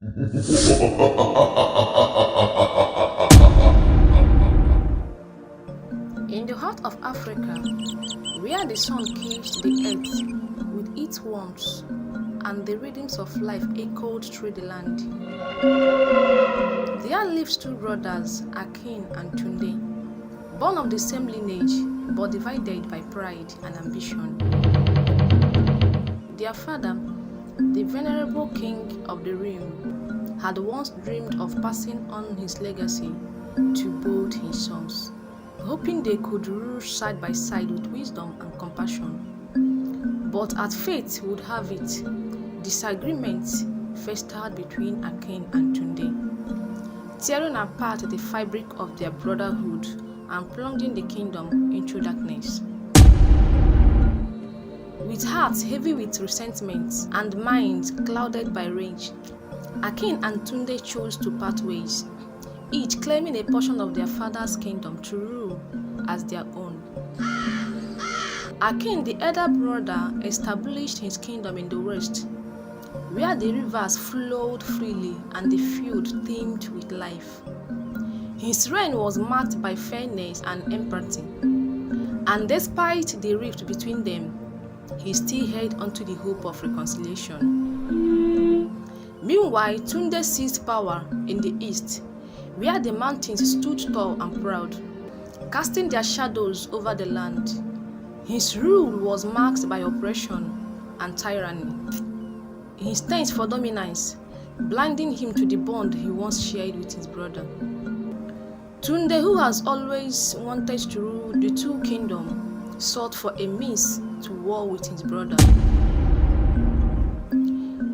In the heart of Africa, where the sun kissed the earth with its warmth and the rhythms of life echoed through the land, there lived two brothers, Akin and Tunde, born of the same lineage but divided by pride and ambition. Their father, the venerable king of the realm, had once dreamed of passing on his legacy to both his sons, hoping they could rule side by side with wisdom and compassion. But as fate would have it, disagreements festered between Akin and Tunde, tearing apart the fabric of their brotherhood and plunging the kingdom into darkness. With hearts heavy with resentment and minds clouded by rage, Akin and Tunde chose to part ways, each claiming a portion of their father's kingdom to rule as their own. Akin, the elder brother, established his kingdom in the west, where the rivers flowed freely and the field teemed with life. His reign was marked by fairness and empathy, and despite the rift between them, he still held onto the hope of reconciliation. Meanwhile, Tunde seized power in the east, where the mountains stood tall and proud, casting their shadows over the land. His rule was marked by oppression and tyranny, his taste for dominance blinding him to the bond he once shared with his brother. Tunde, who has always wanted to rule the two kingdoms, sought for a means to war with his brother.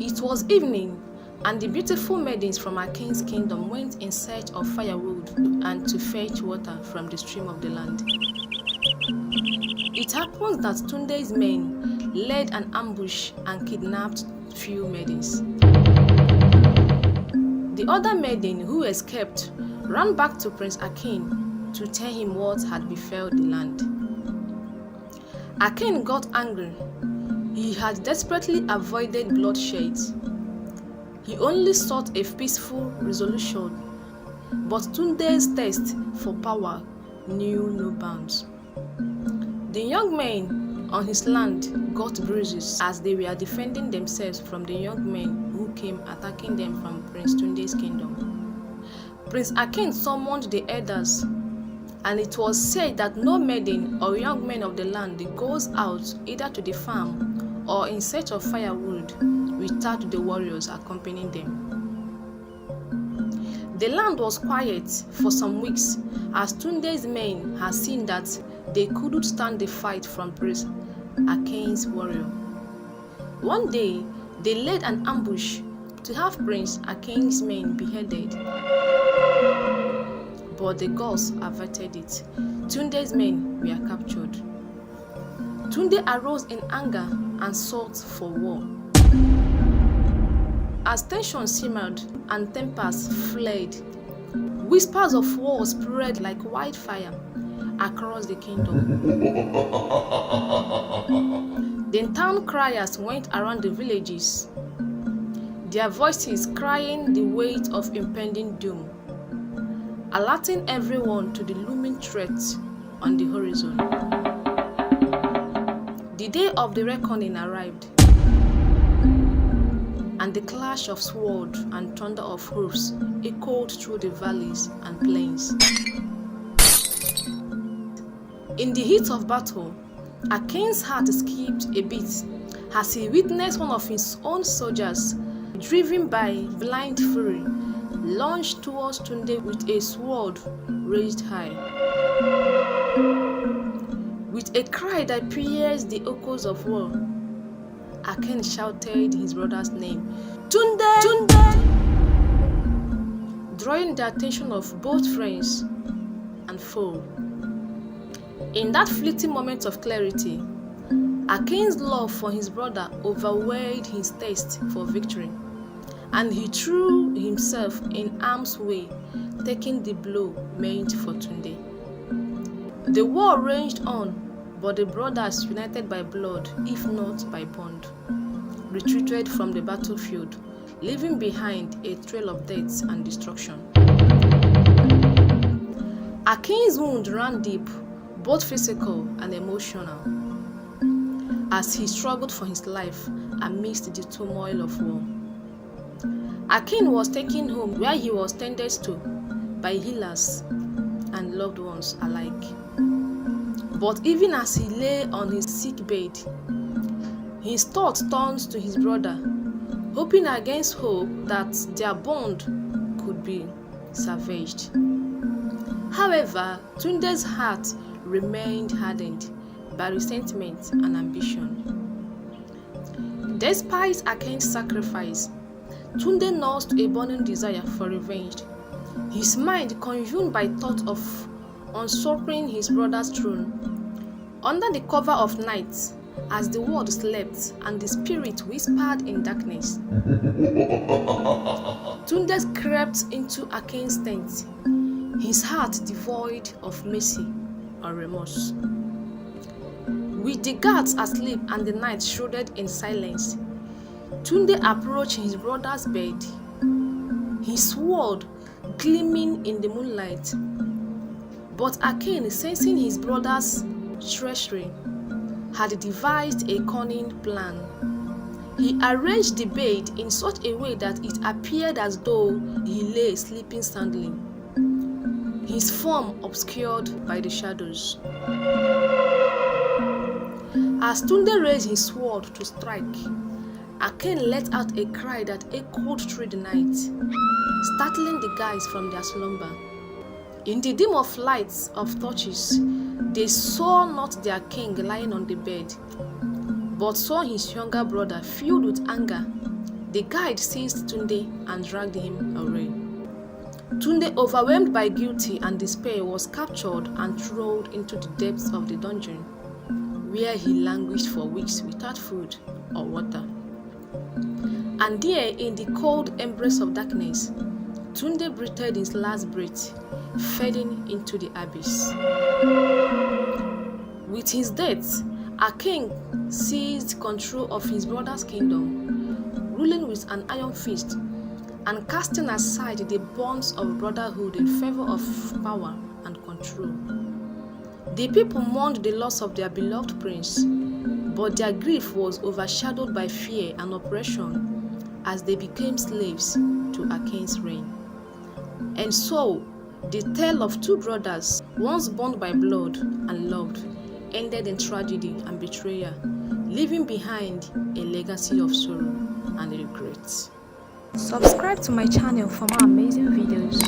It was evening, and the beautiful maidens from Akin's kingdom went in search of firewood and to fetch water from the stream of the land. It happens that Tunde's men led an ambush and kidnapped few maidens. The other maiden, who escaped, ran back to Prince Akin to tell him what had befell the land. Akin got angry. He had desperately avoided bloodshed. He only sought a peaceful resolution, but Tunde's thirst for power knew no bounds. The young men on his land got bruises as they were defending themselves from the young men who came attacking them from Prince Tunde's kingdom. Prince Akin summoned the elders, and it was said that no maiden or young man of the land goes out either to the farm or in search of firewood without the warriors accompanying them. The land was quiet for some weeks, as Tunde's men had seen that they couldn't stand the fight from Prince Akin's warrior. One day, they laid an ambush to have Prince Akin's men beheaded, but the gods averted it. Tunde's men were captured. Tunde arose in anger and sought for war. As tension simmered and tempers flared, whispers of war spread like wildfire across the kingdom. The town criers went around the villages, their voices crying the weight of impending doom, alerting everyone to the looming threat on the horizon. The day of the reckoning arrived, and the clash of sword and thunder of hoofs echoed through the valleys and plains. In the heat of battle, Akin's heart skipped a beat as he witnessed one of his own soldiers, driven by blind fury, launched towards Tunde with a sword raised high. With a cry that pierced the echoes of war, Akin shouted his brother's name, "Tunde! Tunde!" drawing the attention of both friends and foe. In that fleeting moment of clarity, Akin's love for his brother overweighed his thirst for victory, and he threw himself in harm's way, taking the blow meant for Tunde. The war raged on, but the brothers, united by blood, if not by bond, retreated from the battlefield, leaving behind a trail of death and destruction. Akin's wound ran deep, both physical and emotional, as he struggled for his life amidst the turmoil of war. Akin was taken home, where he was tended to by healers and loved ones alike. But even as he lay on his sick bed, his thoughts turned to his brother, hoping against hope that their bond could be salvaged. However, Tunde's heart remained hardened by resentment and ambition. Despite Akin's sacrifice, Tunde nursed a burning desire for revenge, his mind consumed by thought of usurping his brother's throne. Under the cover of night, as the world slept and the spirit whispered in darkness, Tunde crept into Akin's tent, his heart devoid of mercy or remorse. With the guards asleep and the night shrouded in silence, Tunde approached his brother's bed, his sword gleaming in the moonlight. But Akin, sensing his brother's treachery, had devised a cunning plan. He arranged the bed in such a way that it appeared as though he lay sleeping soundly, his form obscured by the shadows. As Tunde raised his sword to strike, Akin let out a cry that echoed through the night, startling the guys from their slumber. In the dim of lights of torches, they saw not their king lying on the bed, but saw his younger brother filled with anger. The guide seized Tunde and dragged him away. Tunde, overwhelmed by guilt and despair, was captured and thrown into the depths of the dungeon, where he languished for weeks without food or water. And there, in the cold embrace of darkness, Tunde breathed his last breath, fading into the abyss. With his death, Akin seized control of his brother's kingdom, ruling with an iron fist and casting aside the bonds of brotherhood in favor of power and control. The people mourned the loss of their beloved prince, but their grief was overshadowed by fear and oppression as they became slaves to Akin's reign. And so, the tale of two brothers, once bound by blood and loved, ended in tragedy and betrayal, leaving behind a legacy of sorrow and regret. Subscribe to my channel for more amazing videos.